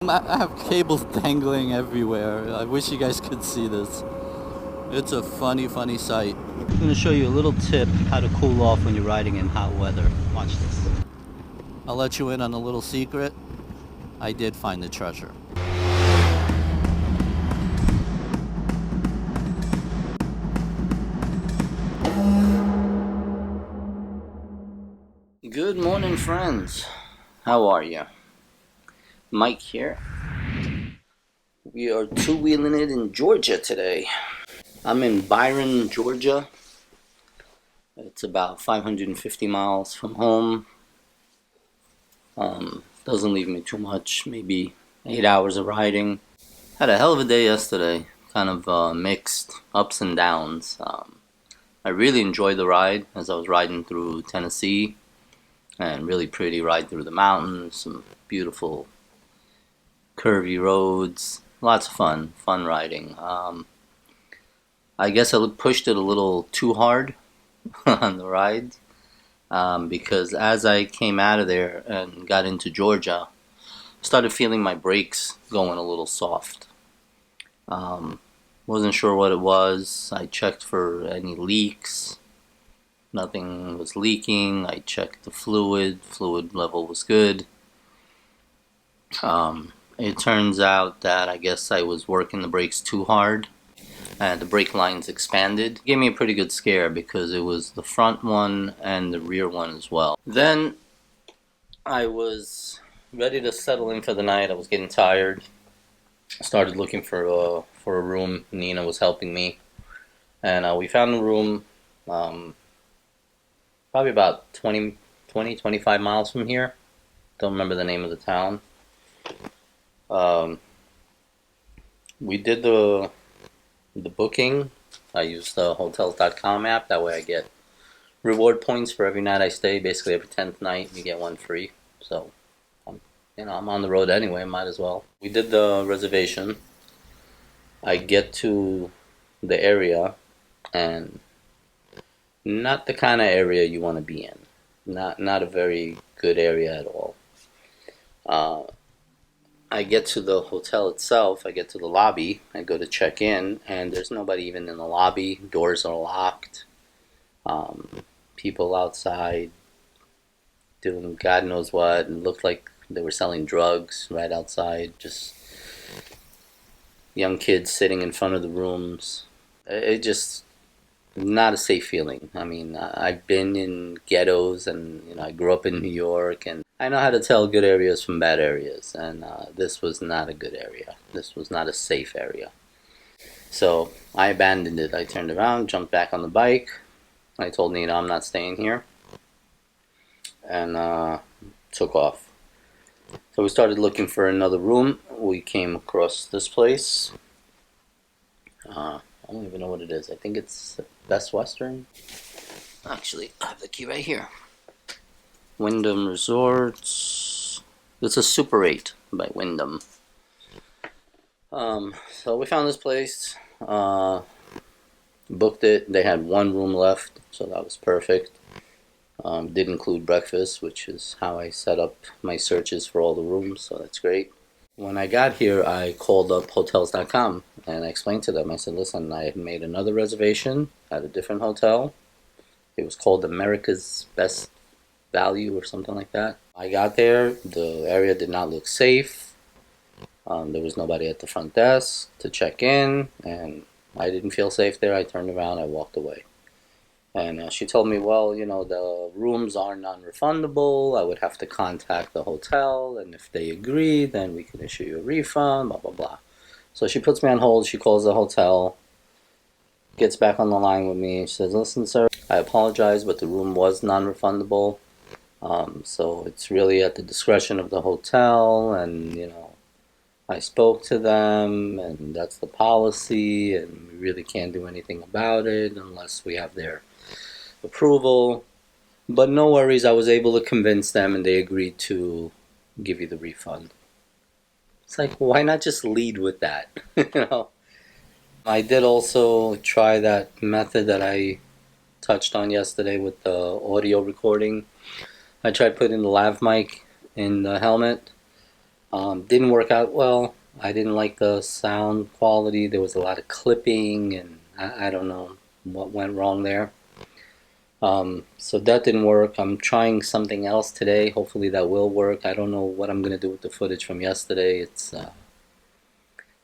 I have cables dangling everywhere. I wish you guys could see this. It's a funny sight. I'm going to show you a little tip how to cool off when you're riding in hot weather. Watch this. I'll let you in on a little secret. I did find the treasure. Good morning, friends. How are you? Mike here. We are two-wheeling it in Georgia today. I'm in Byron, Georgia. It's about 550 miles from home. Doesn't leave me too much, maybe 8 hours of riding. Had a hell of a day yesterday. Kind of mixed ups and downs. I really enjoyed the ride as I was riding through Tennessee. And really pretty ride through the mountains. Some beautiful curvy roads. Lots of fun riding. I guess I pushed it a little too hard on the ride because as I came out of there and got into Georgia, I started feeling my brakes going a little soft. Wasn't sure what it was. I checked for any leaks. Nothing was leaking. I checked the fluid. Fluid level was good. It turns out that I guess I was working the brakes too hard and the brake lines expanded. It gave me a pretty good scare because it was the front one and the rear one as well. Then I was ready to settle in for the night. I was getting tired. I started looking for a room. Nina was helping me, and we found a room probably about 25 miles from here. Don't remember the name of the town. We did the booking. I used the hotels.com app. That way I get reward points for every night I stay. Basically every 10th night you get one free. So I'm on the road anyway, might as well. We did the reservation. I get to the area and not the kind of area you want to be in. Not a very good area at all. I get to the hotel itself. I get to the lobby. I go to check in, and there's nobody even in the lobby. Doors are locked. People outside doing God knows what. It looked like they were selling drugs right outside. Just young kids sitting in front of the rooms. It just not a safe feeling. I mean, I've been in ghettos, and I grew up in New York, and I know how to tell good areas from bad areas, and this was not a good area. This was not a safe area. So I abandoned it. I turned around, jumped back on the bike. I told Nina I'm not staying here, and took off. So we started looking for another room. We came across this place. I don't even know what it is. I think it's Best Western. Actually, I have the key right here. Wyndham Resorts. It's a Super 8 by Wyndham. So we found this place. Booked it. They had one room left, so that was perfect. Did include breakfast, which is how I set up my searches for all the rooms, so that's great. When I got here, I called up hotels.com and I explained to them. I said, listen, I had made another reservation at a different hotel. It was called America's Best Value or something like that. I got there. The area did not look safe. There was nobody at the front desk to check in, and I didn't feel safe there. I turned around. I walked away. And she told me, well, the rooms are non-refundable. I would have to contact the hotel, and if they agree, then we can issue you a refund, blah, blah, blah. So she puts me on hold. She calls the hotel, gets back on the line with me. She says, listen, sir, I apologize, but the room was non-refundable. So it's really at the discretion of the hotel, and, I spoke to them, and that's the policy, and we really can't do anything about it unless we have their approval. But no worries, I was able to convince them, and they agreed to give you the refund. It's like, why not just lead with that? I did also try that method that I touched on yesterday with the audio recording. I tried putting the lav mic in the helmet. Didn't work out well. I didn't like the sound quality. There was a lot of clipping, and I don't know what went wrong there. So that didn't work. I'm trying something else today. Hopefully that will work. I don't know what I'm gonna do with the footage from yesterday. It's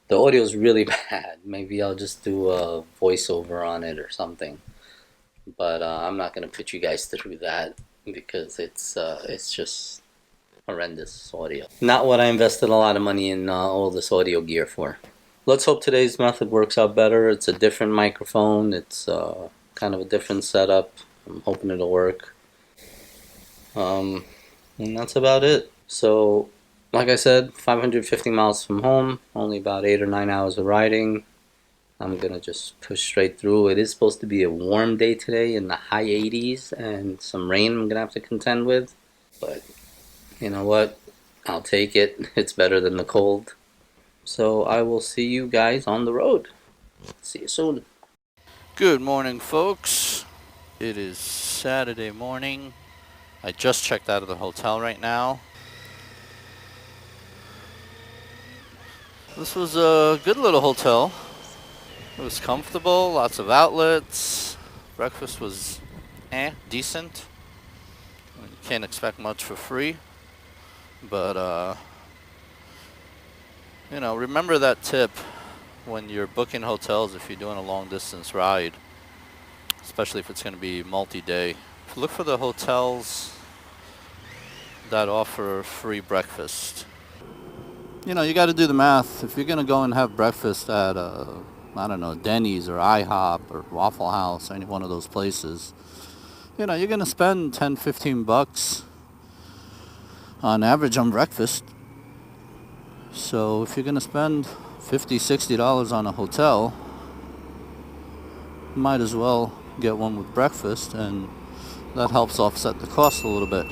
the audio is really bad. Maybe I'll just do a voiceover on it or something. But I'm not gonna put you guys through that because it's just horrendous audio. Not what I invested a lot of money in all this audio gear for. Let's hope today's method works out better. It's a different microphone. It's kind of a different setup. I'm hoping it'll work. And that's about it. So, like I said, 550 miles from home, only about 8 or 9 hours of riding. I'm gonna just push straight through. It is supposed to be a warm day today in the high 80s and some rain I'm gonna have to contend with. But you know what? I'll take it. It's better than the cold. So I will see you guys on the road. See you soon. Good morning, folks. It is Saturday morning. I just checked out of the hotel right now. This was a good little hotel. It was comfortable, lots of outlets. Breakfast was decent. You can't expect much for free. But, remember that tip when you're booking hotels if you're doing a long distance ride, especially if it's going to be multi-day. Look for the hotels that offer free breakfast. You got to do the math. If you're going to go and have breakfast at, I don't know, Denny's or IHOP or Waffle House, any one of those places, you're going to spend 10, 15 bucks on average on breakfast. So if you're going to spend $50, $60 on a hotel, might as well get one with breakfast, and that helps offset the cost a little bit.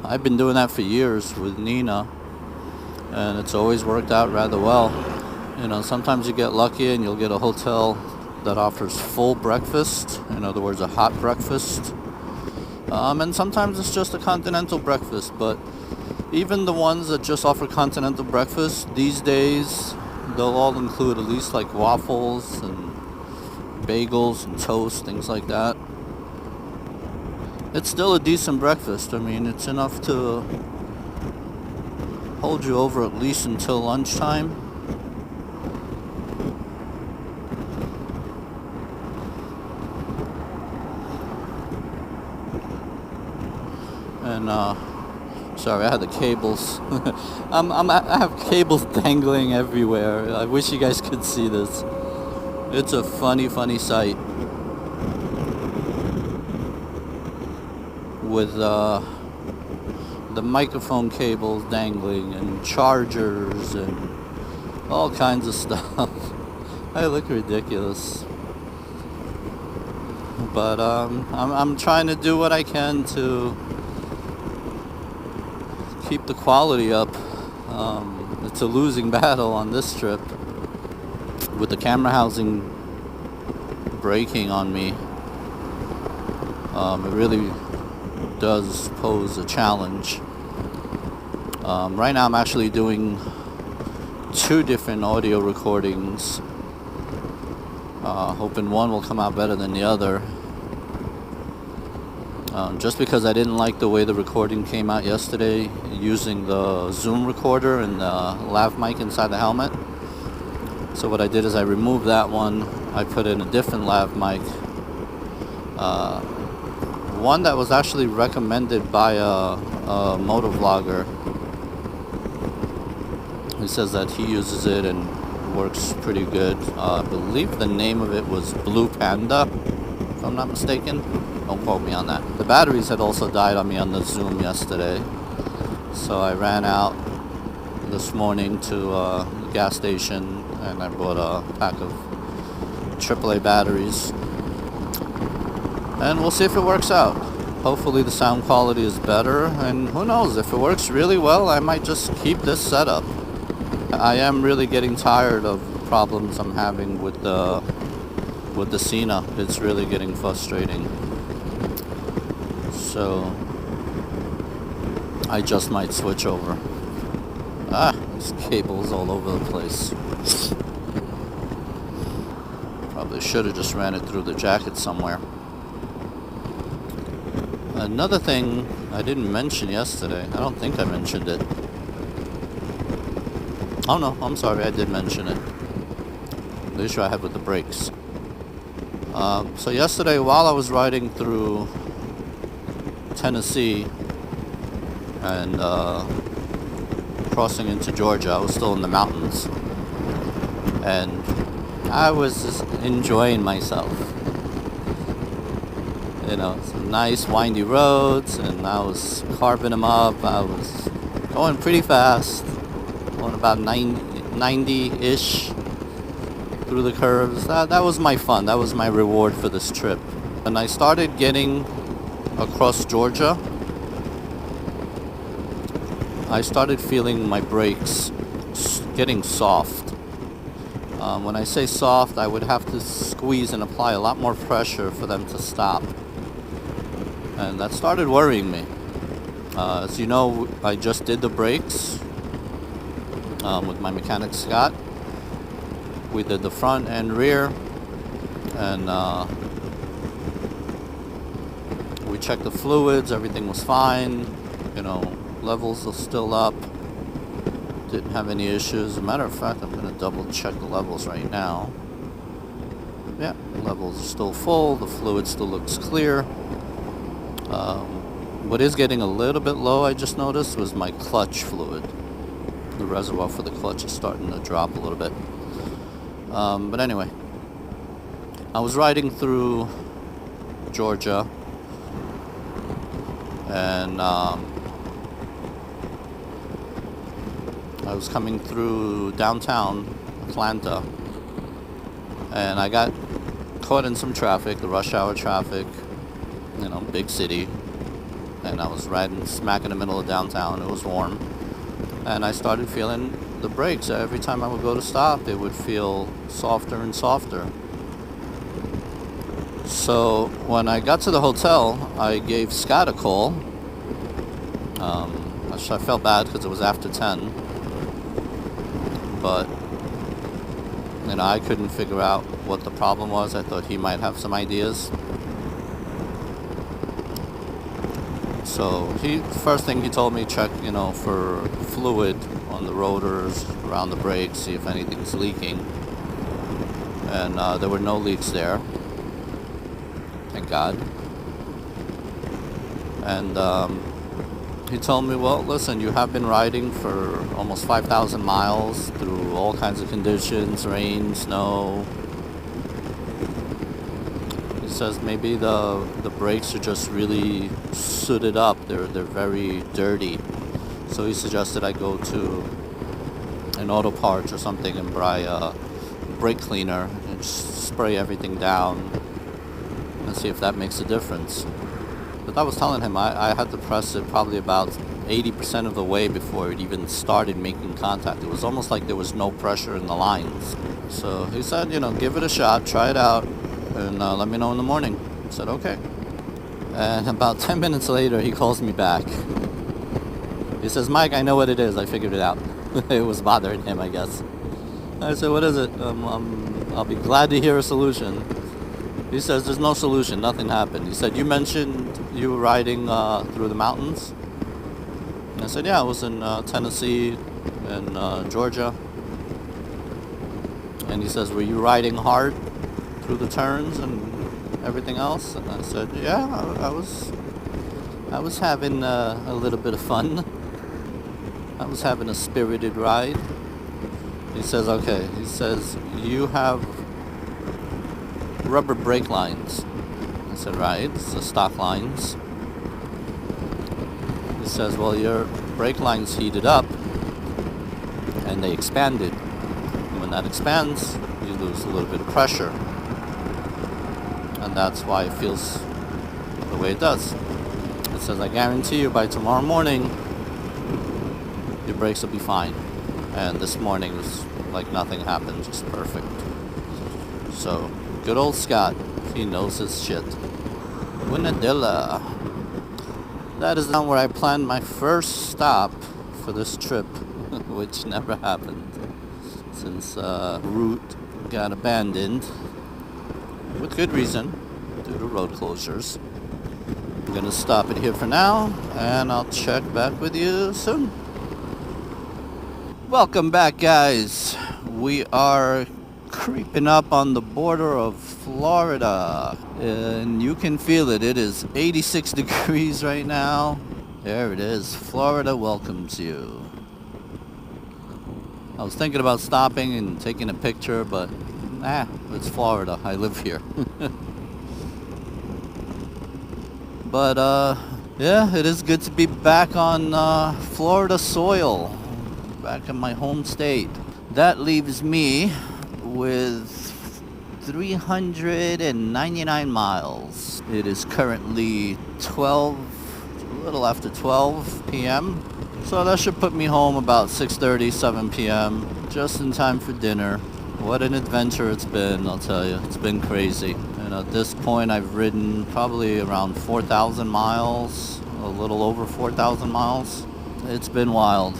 I've been doing that for years with Nina, and it's always worked out rather well. Sometimes you get lucky and you'll get a hotel that offers full breakfast, in other words, a hot breakfast. And sometimes it's just a continental breakfast, but even the ones that just offer continental breakfast, these days, they'll all include at least like waffles and bagels and toast, things like that. It's still a decent breakfast. I mean, it's enough to hold you over at least until lunchtime. And, sorry, I had the cables. I have cables dangling everywhere. I wish you guys could see this. It's a funny sight. With the microphone cables dangling and chargers and all kinds of stuff. I look ridiculous. But I'm trying to do what I can to keep the quality up. It's a losing battle on this trip with the camera housing breaking on me. It really does pose a challenge. Right now I'm actually doing 2 different audio recordings, hoping one will come out better than the other. Just because I didn't like the way the recording came out yesterday using the Zoom recorder and the lav mic inside the helmet. So what I did is I removed that one. I put in a different lav mic. One that was actually recommended by a motovlogger. He says that he uses it and works pretty good. I believe the name of it was Blue Panda, if I'm not mistaken. Don't quote me on that. The batteries had also died on me on the Zoom yesterday. So I ran out this morning to the gas station and I bought a pack of AAA batteries. And we'll see if it works out. Hopefully the sound quality is better, and who knows, if it works really well, I might just keep this setup. I am really getting tired of problems I'm having with the Cena. It's really getting frustrating. So I just might switch over. There's cables all over the place. Probably should have just ran it through the jacket somewhere. Another thing I didn't mention yesterday, I don't think I mentioned it. Oh no, I'm sorry, I did mention it. The issue I had with the brakes. So yesterday, while I was riding through Tennessee and crossing into Georgia, I was still in the mountains. And I was just enjoying myself. You know, some nice windy roads, and I was carving them up. I was going pretty fast, going about 90-ish through the curves. That was my fun. That was my reward for this trip. When I started getting across Georgia, I started feeling my brakes getting soft. When I say soft, I would have to squeeze and apply a lot more pressure for them to stop. And that started worrying me. As you know, I just did the brakes with my mechanic Scott. We did the front and rear, and we checked the fluids. Everything was fine. You know, levels are still up. Didn't have any issues. As a matter of fact, I'm going to double check the levels right now. Yeah, levels are still full. The fluid still looks clear. What is getting a little bit low, I just noticed, was my clutch fluid. The reservoir for the clutch is starting to drop a little bit. But anyway, I was riding through Georgia, and I was coming through downtown Atlanta, and I got caught in some traffic, the rush hour traffic, you know, big city, and I was riding smack in the middle of downtown. It was warm, and I started feeling the brakes. Every time I would go to stop, it would feel softer and softer. So when I got to the hotel, I gave Scott a call. I felt bad because it was after 10, but you know, I couldn't figure out what the problem was. I thought he might have some ideas. So first thing he told me, check, you know, for fluid on the rotors, around the brakes, see if anything's leaking. And there were no leaks there, thank God. And he told me, well, listen, you have been riding for almost 5,000 miles through all kinds of conditions, rain, snow. He says maybe the brakes are just really sooted up. They're very dirty. So he suggested I go to an auto parts or something and buy a brake cleaner and spray everything down and see if that makes a difference. But I was telling him I had to press it probably about 80% of the way before it even started making contact. It was almost like there was no pressure in the lines. So he said, you know, give it a shot, try it out, and let me know in the morning. I said, okay. And about 10 minutes later, he calls me back. He says, Mike, I know what it is. I figured it out. It was bothering him, I guess. I said, what is it? I'll be glad to hear a solution. He says, there's no solution. Nothing happened. He said, you mentioned you were riding through the mountains. And I said, yeah, I was in Tennessee and Georgia. And he says, were you riding hard through the turns and everything else? And I said, yeah, I was having a little bit of fun. I was having a spirited ride. He says, okay. He says, you have rubber brake lines. I said, right, it's the stock lines. He says, well, your brake lines heated up and they expanded. And when that expands, you lose a little bit of pressure. And that's why it feels the way it does. It says, I guarantee you by tomorrow morning, your brakes will be fine. And this morning was like nothing happened, just perfect. So, good old Scott, he knows his shit. Winadilla. That is where I planned my first stop for this trip, which never happened since route got abandoned with good reason due to road closures. I'm gonna stop it here for now, and I'll check back with you soon. Welcome back, guys. We are creeping up on the border of Florida, and you can feel it. It is 86 degrees right now. There it is. Florida welcomes you. I was thinking about stopping and taking a picture, but it's Florida. I live here. But yeah, it is good to be back on Florida soil, back in my home state. That leaves me with 399 miles. It is currently a little after 12 p.m. So that should put me home about 6:30, 7 p.m. just in time for dinner. What an adventure it's been, I'll tell you. It's been crazy. And at this point, I've ridden probably around 4,000 miles, a little over 4,000 miles. It's been wild.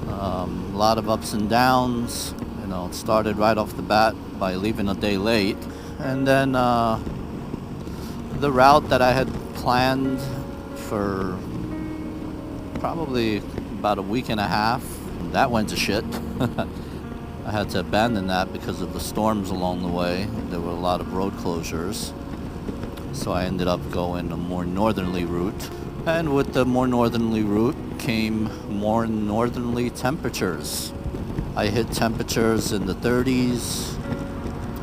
A lot of ups and downs. You know, it started right off the bat by leaving a day late. And then the route that I had planned for probably about a week and a half, that went to shit. I had to abandon that because of the storms along the way. There were a lot of road closures. So I ended up going a more northerly route. And with the more northerly route came more northerly temperatures. I hit temperatures in the 30s.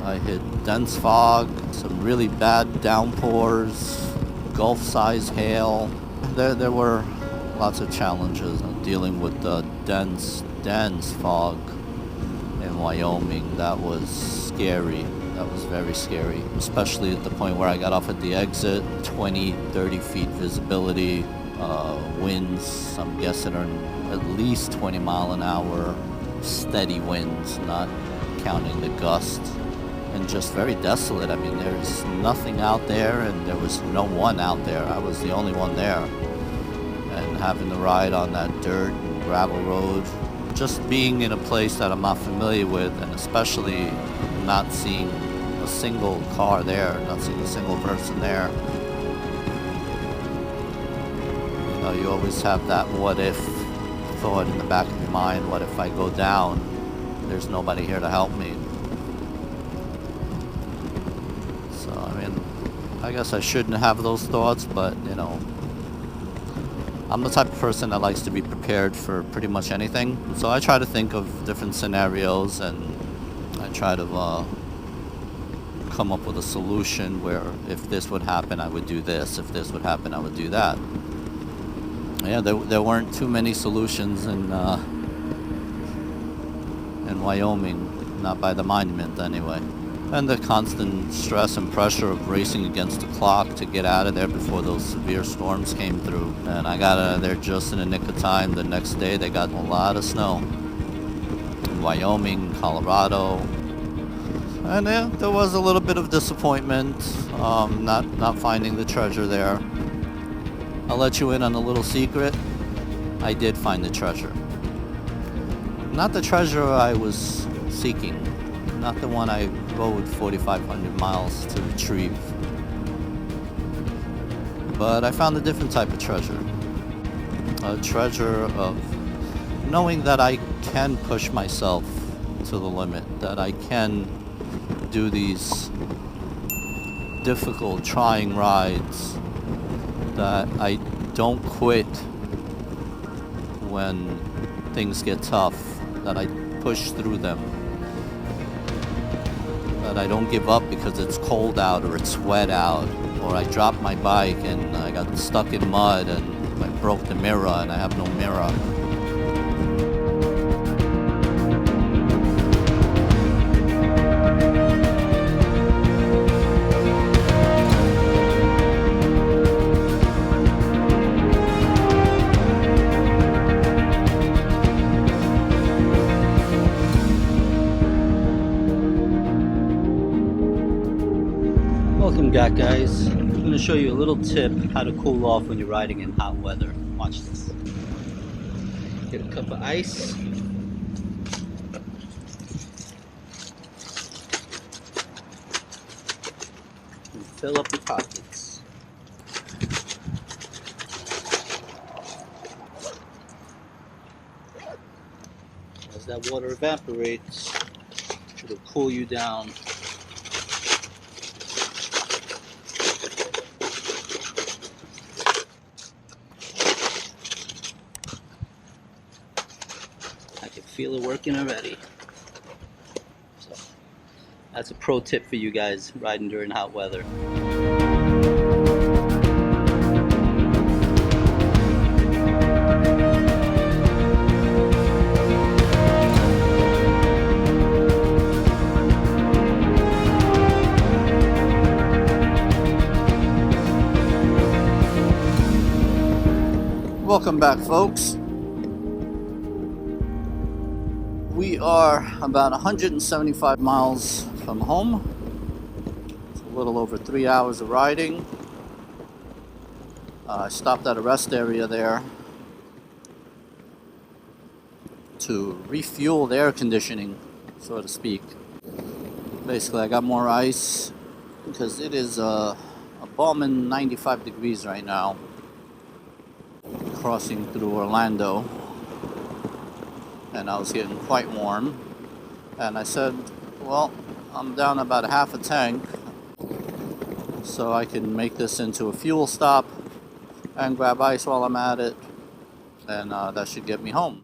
I hit dense fog, some really bad downpours, Gulf-size hail. There were lots of challenges dealing with the dense fog in Wyoming. That was scary. That was very scary, especially at the point where I got off at the exit. 20, 30 feet visibility, winds, I'm guessing, are at least 20 mile an hour, steady winds, not counting the gusts, and just very desolate. I mean, there's nothing out there, and there was no one out there. I was the only one there. And having to ride on that dirt and gravel road, just being in a place that I'm not familiar with, and especially not seeing a single car there, not seeing a single person there. You know, you always have that what if thought in the back of your mind. What if I go down? There's nobody here to help me. So, I mean, I guess I shouldn't have those thoughts, but, you know, I'm the type of person that likes to be prepared for pretty much anything. So I try to think of different scenarios, and I try to come up with a solution where if this would happen, I would do this. If this would happen, I would do that. Yeah, there weren't too many solutions in Wyoming, not by the monument anyway. And the constant stress and pressure of racing against the clock to get out of there before those severe storms came through. And I got out of there just in the nick of time. The next day they got a lot of snow in Wyoming, Colorado. And yeah, there was a little bit of disappointment, not finding the treasure there. I'll let you in on a little secret. I did find the treasure. Not the treasure I was seeking. Not the one I rode 4,500 miles to retrieve. But I found a different type of treasure. A treasure of knowing that I can push myself to the limit, that I can do these difficult, trying rides, that I don't quit when things get tough, that I push through them. That I don't give up because it's cold out or it's wet out, or I dropped my bike and I got stuck in mud and I broke the mirror and I have no mirror. Welcome back, guys. going to show you a little tip how to cool off when you're riding in hot weather. Watch this. Get a cup of ice. And fill up your pockets. As that water evaporates, it'll cool you down. I can feel it working already. So that's a pro tip for you guys riding during hot weather. Welcome back, folks. We are about 175 miles from home. It's a little over 3 hours of riding. I stopped at a rest area there to refuel the air conditioning, so to speak. Basically, I got more ice because it is a balmy 95 degrees right now. Crossing through Orlando, and I was getting quite warm, and I said, well, I'm down about half a tank, so I can make this into a fuel stop and grab ice while I'm at it, and that should get me home.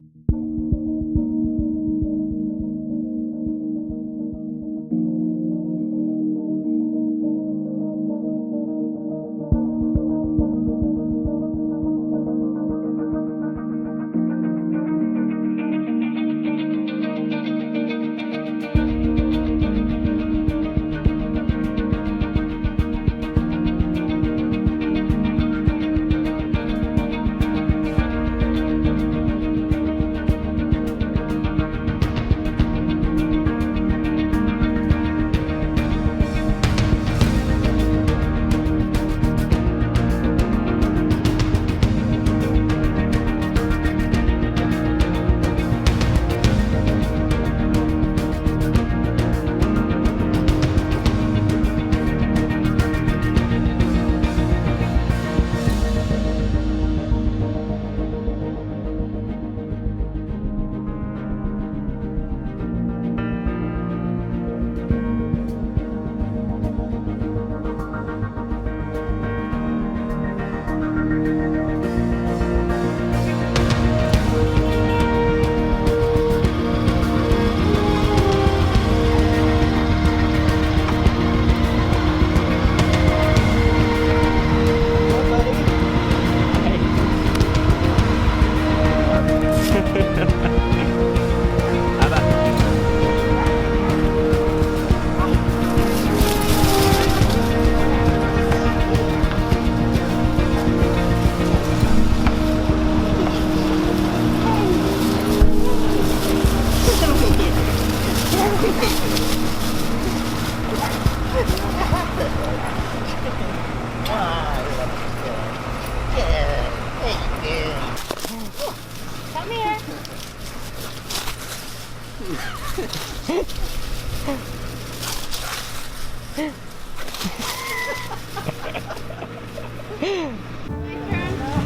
Come here.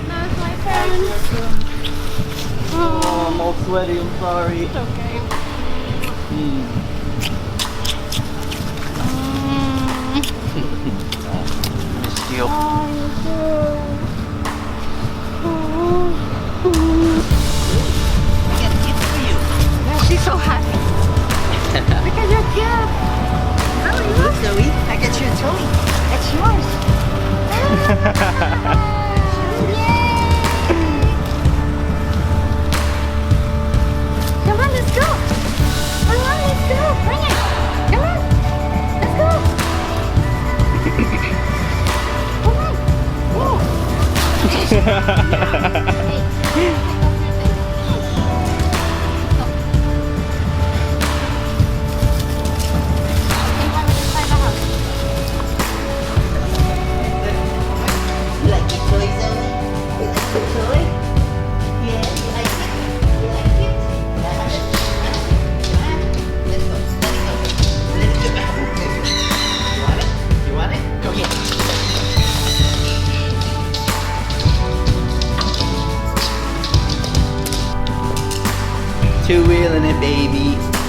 No, it's my turn. Oh, I'm all sweaty, I'm sorry. It's okay. Missed you. Oh, I got a gift for you. yeah, she's so happy. Look at your gift. Look, Zoe, I got you a toy. That's yours. Come on, let's go. Come on, let's go. Bring it. Come on. Let's go. Come on. Whoa. Two-wheeling it, baby.